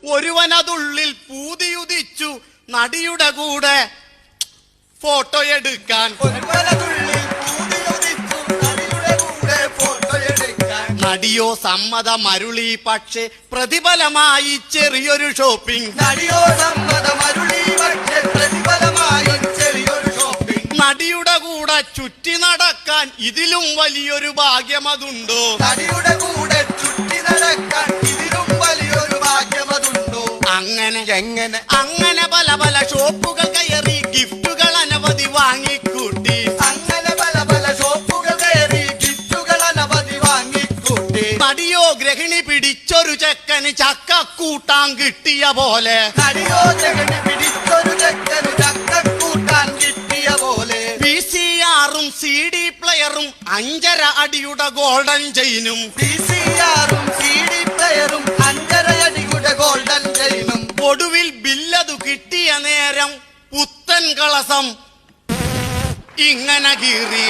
ഒരുവനതുള്ളിൽ പൂതിയുദിച്ചു നടിയുടെ കൂടെ ഫോട്ടോ എടുക്കാൻ. നടിയോ സമ്മതമരുളി, പക്ഷെ പ്രതിഫലമായി ചെറിയൊരു ഷോപ്പിംഗ്. നടിയുടെ കൂടെ ചുറ്റി നടക്കാൻ ഇതിലും വലിയൊരു ഭാഗ്യമതുണ്ടോ? നടിയുടെ കൂടെ ചുറ്റി നടക്കാൻ ഇതിലും വലിയൊരു ഭാഗ്യമതുണ്ടോ? അങ്ങനെ പല പല ഷോപ്പുകൾ കയറി ഗിഫ്റ്റുകൾ അനവധി വാങ്ങിക്കൂട്ടി. നടിയോ ഗ്രഹിണി പിടിച്ചൊരു ചെക്കന് ചക്കക്കൂട്ടാൻ കിട്ടിയ പോലെ. VCRും CD പ്ലെയറും 5.5 അടിയുടെ ഗോൾഡൻ ചെയിനും. ഒടുവിൽ ബില്ലതു കിട്ടിയ നേരം പുത്തൻ കളസം ഇങ്ങനെ കീറി.